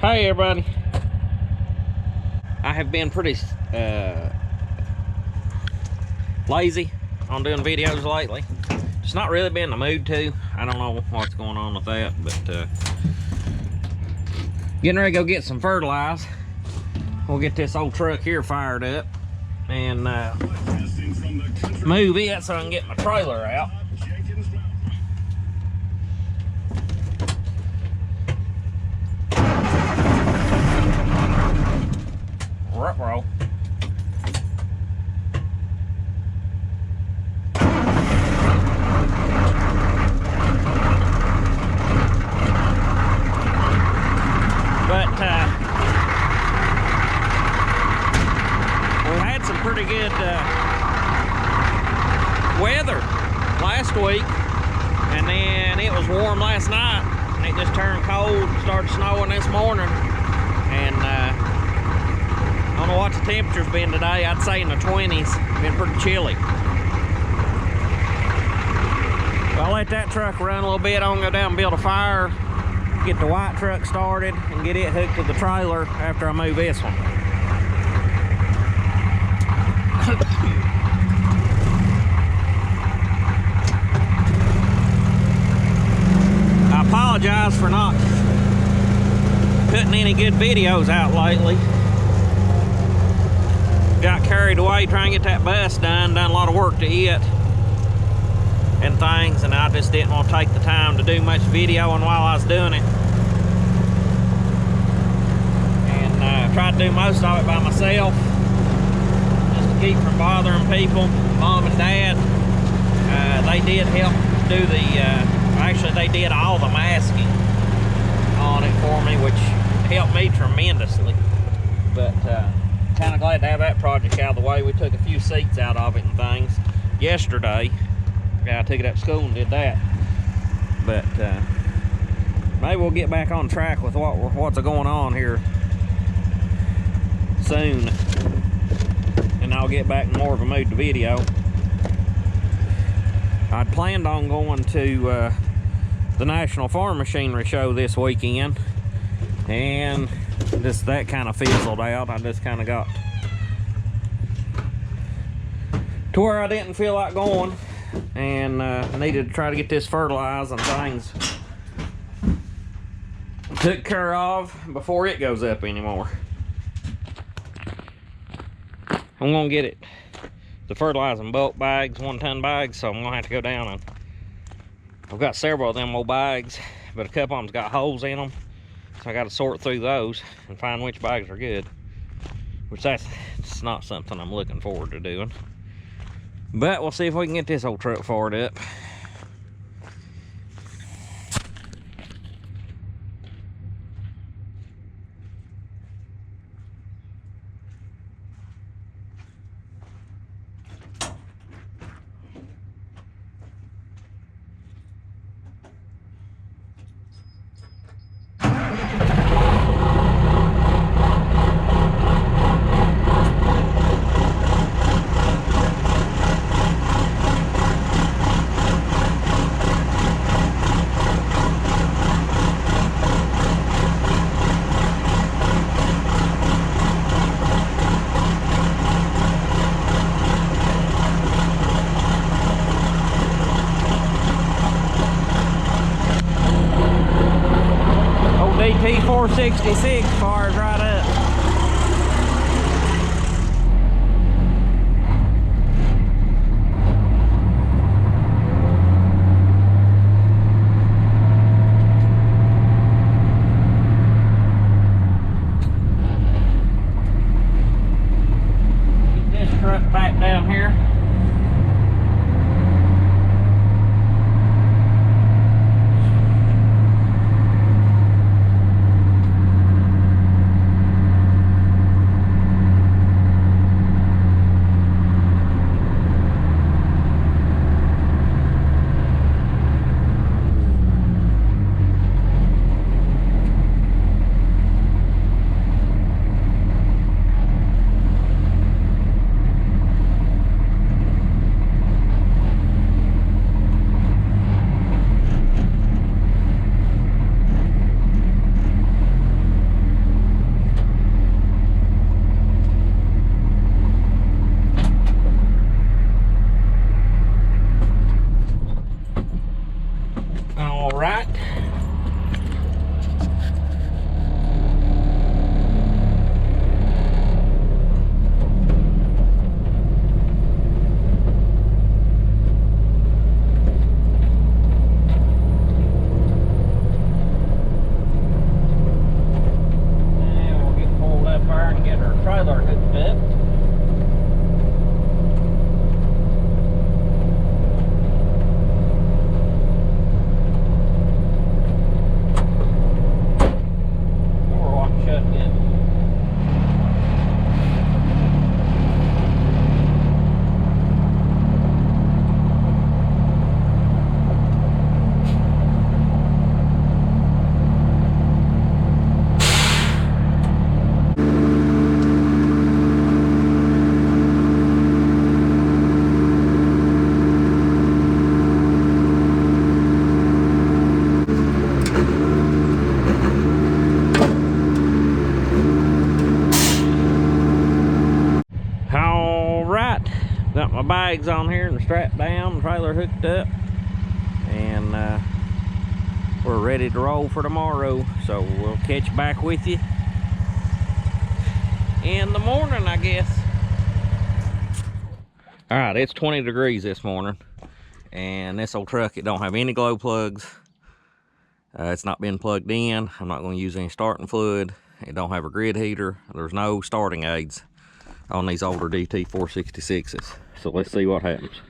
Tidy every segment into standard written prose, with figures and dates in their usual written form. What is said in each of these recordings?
Hey everybody. I have been pretty lazy on doing videos lately. Just not really been in the mood to. I don't know what's going on with that, but getting ready to go get some fertilizer. We'll get this old truck here fired up and move it so I can get my trailer out. Roll. But we had some pretty good weather last week, and then it was warm last night, and it just turned cold, started snowing this morning, and I don't know what the temperature's been today. I'd say in the 20s. Been pretty chilly. So I'll let that truck run a little bit. I'm gonna go down and build a fire, get the white truck started, and get it hooked to the trailer after I move this one. I apologize for not putting any good videos out lately. Got carried away trying to get that bus done a lot of work to it and things, and I just didn't want to take the time to do much videoing while I was doing it. And tried to do most of it by myself, just to keep from bothering people. Mom and Dad, they did help do the, actually they did all the masking on it for me, which helped me tremendously. But kind of glad to have that project out of the way. We took a few seats out of it and things yesterday. Yeah, I took it up to school and did that. But maybe we'll get back on track with what's going on here soon, and I'll get back in more of a mood to video. I'd planned on going to the National Farm Machinery Show this weekend, and just that kind of fizzled out. I just kind of got to where I didn't feel like going, and I needed to try to get this fertilized and things took care of before it goes up anymore. I'm gonna get it the fertilizing bulk bags, 1-ton bags, so I'm gonna have to go down, and I've got several of them old bags, but a couple of them's got holes in them. So I got to sort through those and find which bags are good, which it's not something I'm looking forward to doing. But we'll see if we can get this old truck fired up. T466 fires right up. Get this truck back down here. my bags on here and strapped down, the trailer hooked up, and we're ready to roll for tomorrow. So we'll catch back with you in the morning, I guess. All right, it's 20 degrees this morning, and this old truck, it don't have any glow plugs. It's not been plugged in. I'm not going to use any starting fluid. It don't have a grid heater. There's no starting aids on these older DT 466s. So let's see what happens.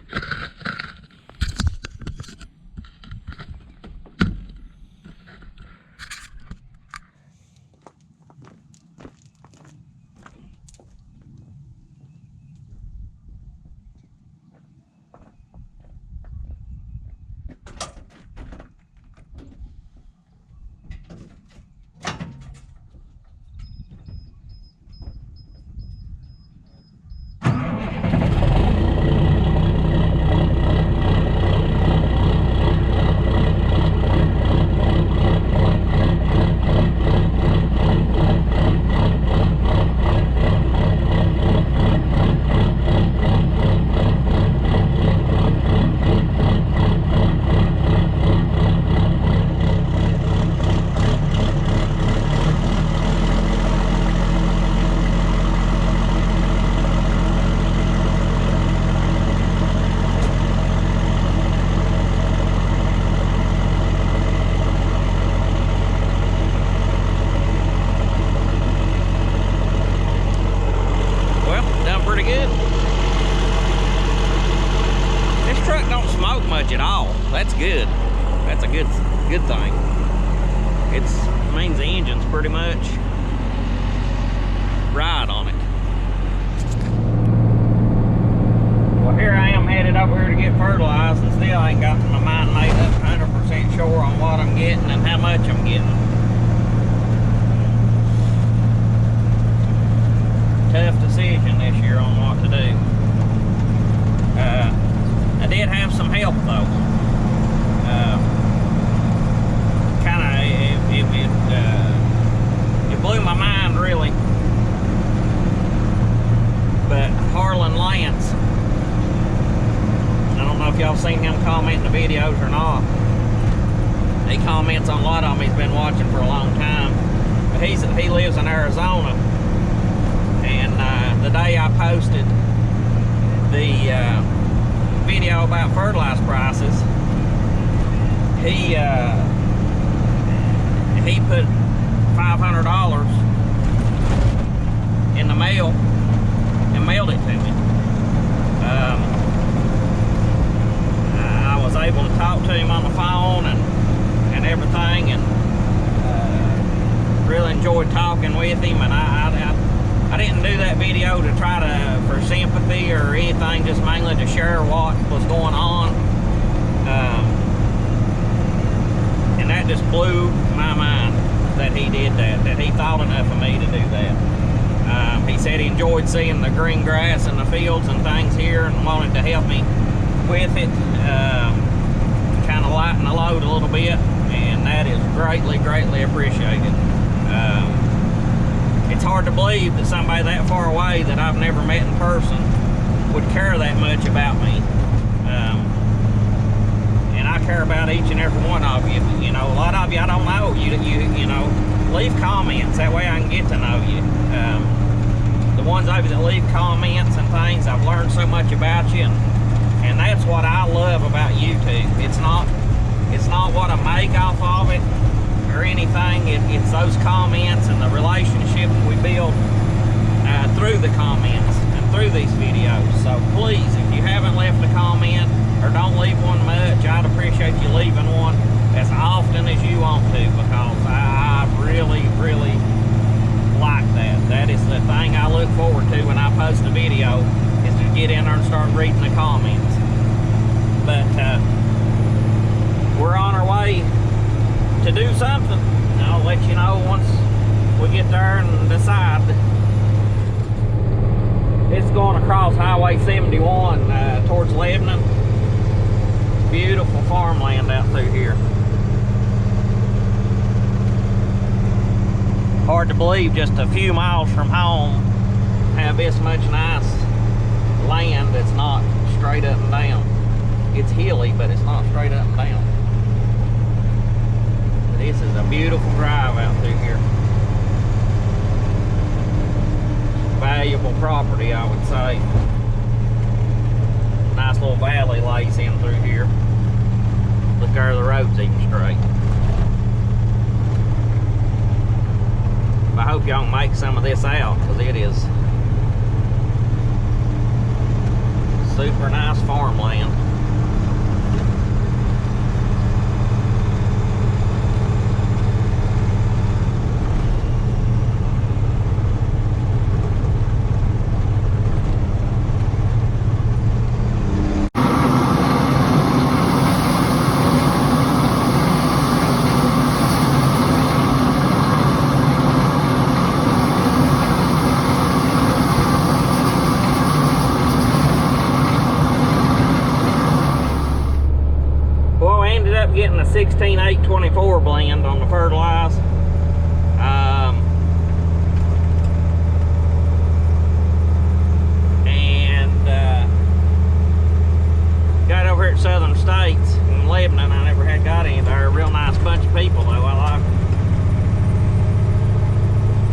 Much at all. That's good. That's a good thing. It means the engine's pretty much right on it. Well, here I am headed over here to get fertilized, and still I ain't got my mind made up 100% sure on what I'm getting and how much I'm getting. Tough decision this year on what to do. I did have some help though. It blew my mind really. But Harlan Lance, I don't know if y'all seen him comment in the videos or not. He comments on a lot of them. He's been watching for a long time. But he lives in Arizona. And the day I posted the video about fertilizer prices, he put $500 in the mail and mailed it to me. I was able to talk to him on the phone and everything, and really enjoyed talking with him. And I didn't do that video to try for sympathy or anything, just mainly to share what was going on. And that just blew my mind that he did that he thought enough of me to do that. He said he enjoyed seeing the green grass in the fields and things here and wanted to help me with it, kind of lighten the load a little bit, and that is greatly, greatly appreciated. It's hard to believe that somebody that far away that I've never met in person would care that much about me. And I care about each and every one of you. You know, a lot of you I don't know. You know, leave comments. That way I can get to know you. The ones of you that leave comments and things, I've learned so much about you. And that's what I love about YouTube. It's not what I make off of it or anything. It's those comments and the relationships we build through the comments and through these videos. So please, if you haven't left a comment or don't leave one much, I'd appreciate you leaving one as often as you want to, because I really, really like that. That is the thing I look forward to when I post a video, is to get in there and start reading the comments. But we're on our way to do something. I'll let you know once we get there and decide. It's going across Highway 71 towards Lebanon. Beautiful farmland out through here. Hard to believe just a few miles from home have this much nice land that's not straight up and down. It's hilly, but it's not straight up and down. This is a beautiful drive out through here. Valuable property, I would say. Nice little valley lays in through here. Look there, the road's even straight. I hope y'all can make some of this out, because it is super nice farmland. Getting a 16-8-24 blend on the Fertilizer. Got over here at Southern States in Lebanon. I never had got any there. A real nice bunch of people though. I like them.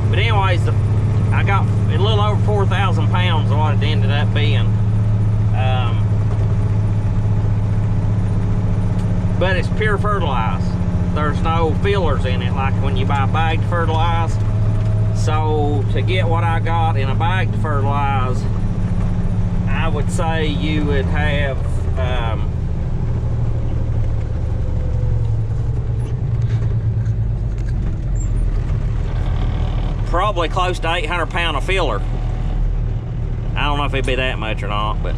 But anyways, I got a little over 4,000 pounds of what it ended up being. But it's pure fertilized. There's no fillers in it like when you buy bagged fertilized. So to get what I got in a bagged fertilized, I would say you would have probably close to 800 pound of filler. I don't know if it'd be that much or not, but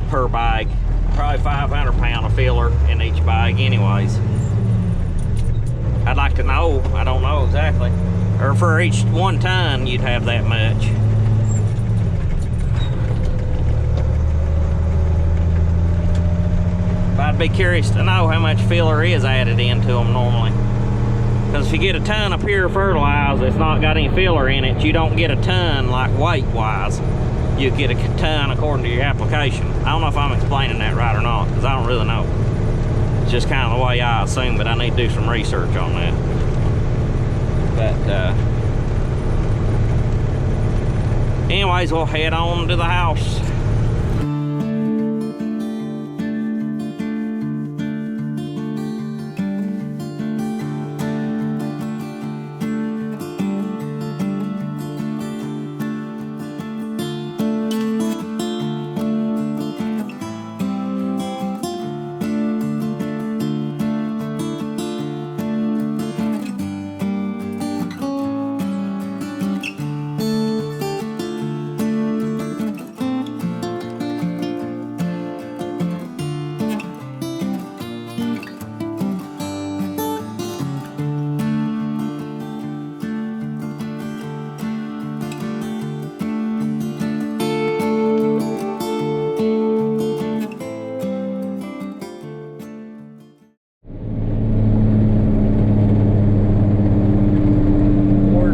per bag. Probably 500 pound of filler in each bag anyways. I'd like to know, I don't know exactly. Or for each 1 ton, you'd have that much. But I'd be curious to know how much filler is added into them normally. Because if you get a ton of pure fertilizer that's not got any filler in it, you don't get a ton like weight-wise. You get a ton according to your application. I don't know if I'm explaining that right or not, because I don't really know. It's just kind of the way I assume, but I need to do some research on that. But anyways, we'll head on to the house.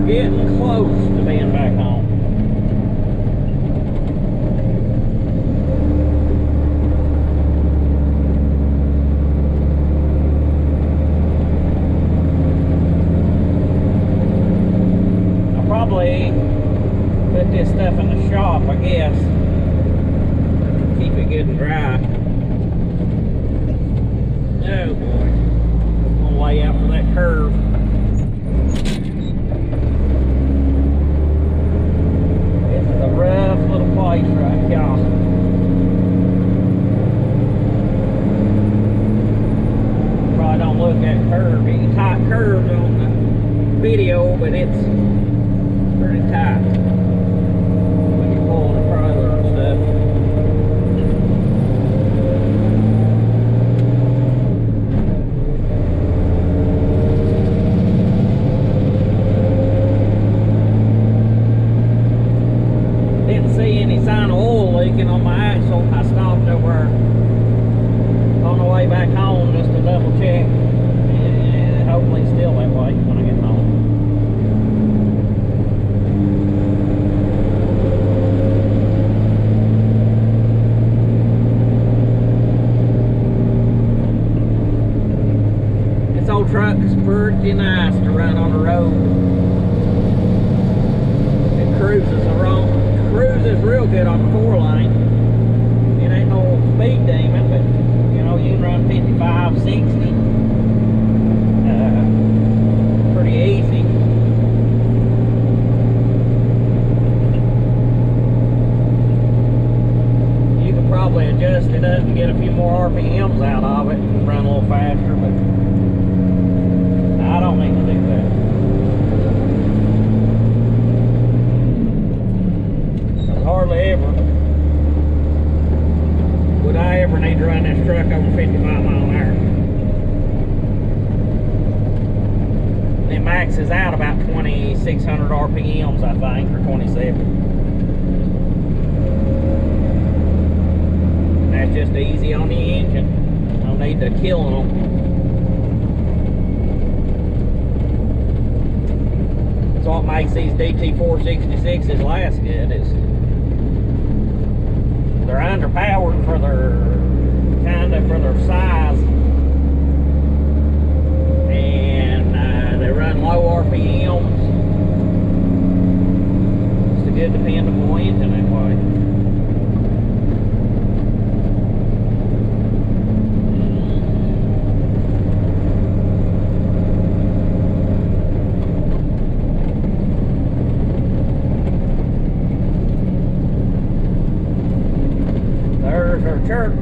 Getting close to being back home. I'll probably put this stuff in the shop, I guess. Keep it good and dry. Oh boy. I'm gonna lay out for that curve. Rough little place right here. Probably don't look at curve. You can tight curves on the video, but it's pretty tight when you pull the trailer and stuff. Sign of oil leaking on my axle. I stopped over on the way back home just to double check, and hopefully it's still that way when I get home. fast to run on the road. It cruises real good on the 4-lane. It ain't no speed demon, but you know, you can run 55, 60 pretty easy. You could probably adjust it up and get a few more RPMs out of it and run a little faster, but I don't need to do that. Hardly ever would I ever need to run this truck over 55 miles an hour. It maxes out about 2,600 RPMs, I think, or 27. And that's just easy on the engine. No need to kill them. That's what makes these DT466s last good, is they're underpowered for their size, and they run low RPMs. It's a good dependable engine that way. There's our church.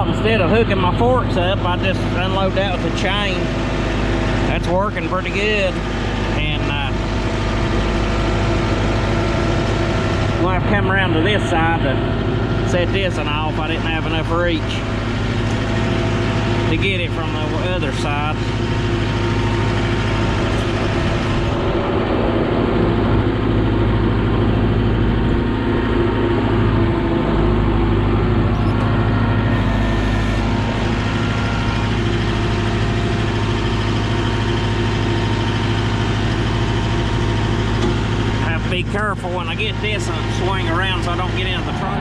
Instead of hooking my forks up, I just unload that with a chain. That's working pretty good. And we'll have to come around to this side to set this one off. I didn't have enough reach to get it from the other side. Be careful when I get this and swing around so I don't get into the front.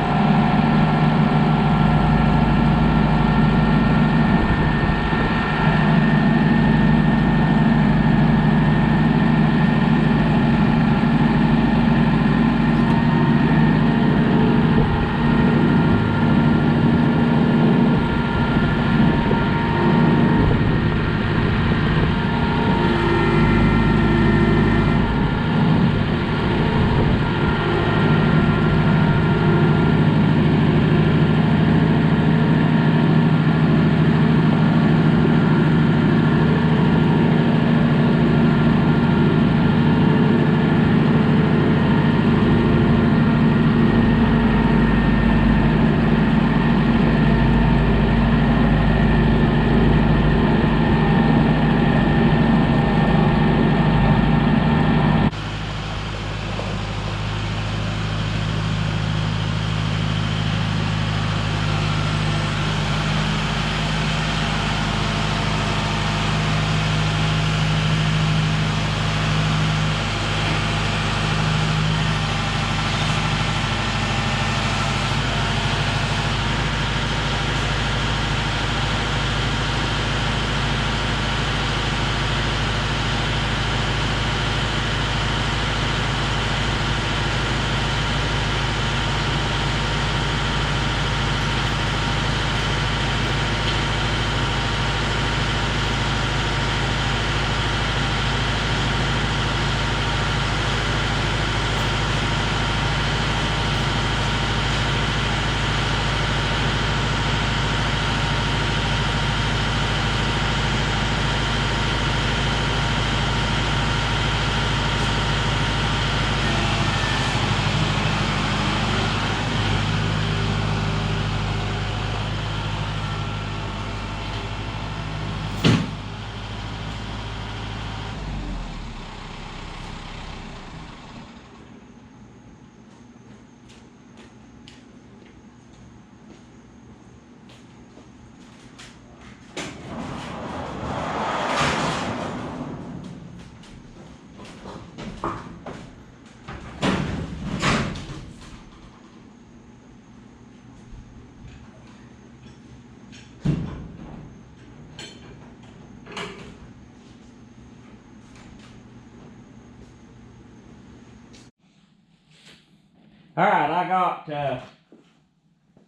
Alright, I got,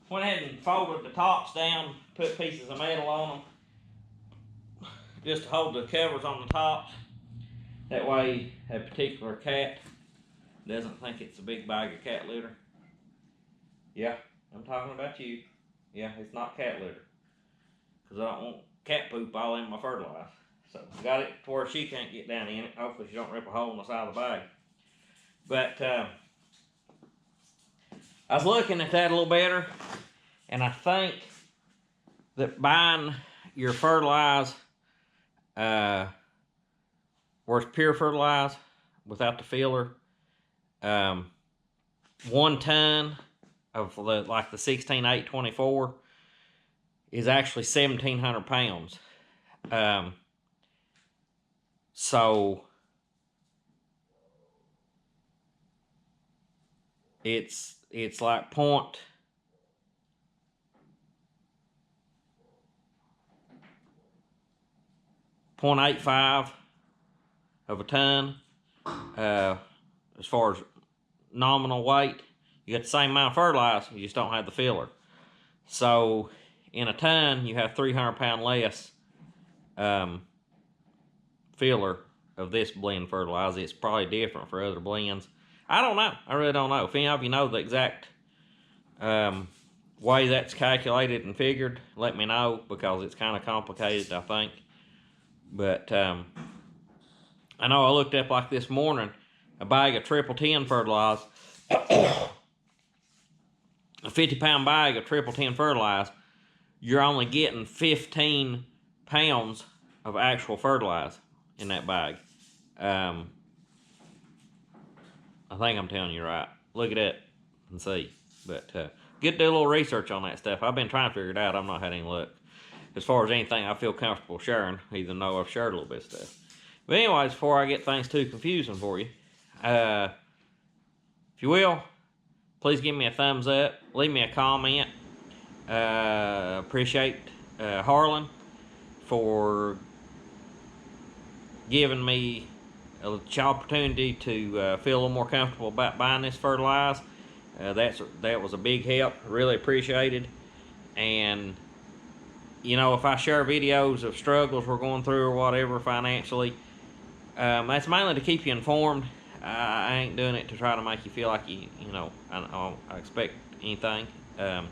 went ahead and folded the tops down, put pieces of metal on them, just to hold the covers on the tops. That way, a particular cat doesn't think it's a big bag of cat litter. Yeah, I'm talking about you. Yeah, it's not cat litter. Because I don't want cat poop all in my fertilizer. So, got it to where she can't get down in it. Hopefully she don't rip a hole in the side of the bag. But, I was looking at that a little better, and I think that buying your fertilizer, where it's pure fertilizer without the filler, 1 ton of the 16-8-24 is actually 1,700 pounds. So it's like 0.85 of a ton. As far as nominal weight, you get the same amount of fertilizer, you just don't have the filler. So in a ton, you have 300 pound less filler of this blend fertilizer. It's probably different for other blends. I don't know. I really don't know. If any of you know the exact way that's calculated and figured, let me know, because it's kind of complicated, I think. But I know I looked up, like this morning, a bag of 10-10 fertilizer, a 50-pound bag of 10-10 fertilizer, you're only getting 15 pounds of actual fertilizer in that bag. I think I'm telling you right. Look at it and see. But get to do a little research on that stuff. I've been trying to figure it out. I've not had any luck. As far as anything I feel comfortable sharing, even though I've shared a little bit of stuff. But anyways, before I get things too confusing for you, if you will, please give me a thumbs up. Leave me a comment. Appreciate Harlan for giving me an opportunity to feel a little more comfortable about buying this fertilizer. That was a big help. Really appreciated. And you know, if I share videos of struggles we're going through or whatever financially, that's mainly to keep you informed. I ain't doing it to try to make you feel like you know, I expect anything. And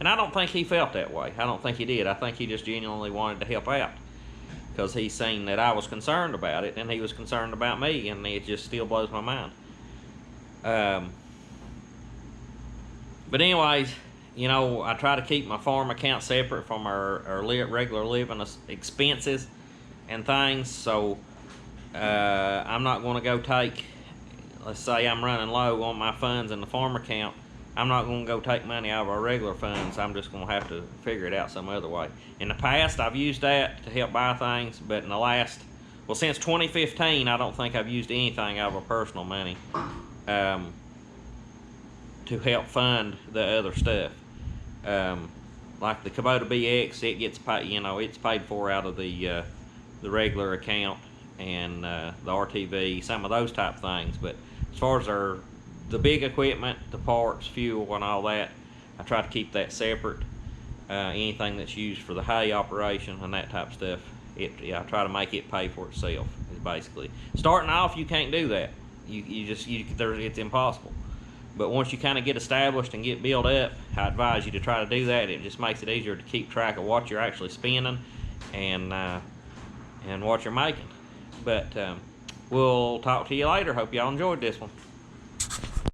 I don't think he felt that way. I don't think he did. I think he just genuinely wanted to help out, because he seen that I was concerned about it, and he was concerned about me, and it just still blows my mind. But anyways, you know, I try to keep my farm account separate from our regular living expenses and things. So I'm not going to go take, let's say I'm running low on my funds in the farm account, I'm not going to go take money out of our regular funds. I'm just going to have to figure it out some other way. In the past, I've used that to help buy things, but in the last, well, since 2015, I don't think I've used anything out of our personal money to help fund the other stuff. Like the Kubota BX, it gets paid, you know, it's paid for out of the regular account, and the RTV, some of those type things. But as far as the big equipment, the parts, fuel, and all that, I try to keep that separate. Anything that's used for the hay operation and that type of stuff, I try to make it pay for itself. Is basically starting off, you can't do that. It's impossible. But once you kind of get established and get built up, I advise you to try to do that. It just makes it easier to keep track of what you're actually spending and what you're making. But we'll talk to you later. Hope y'all enjoyed this one.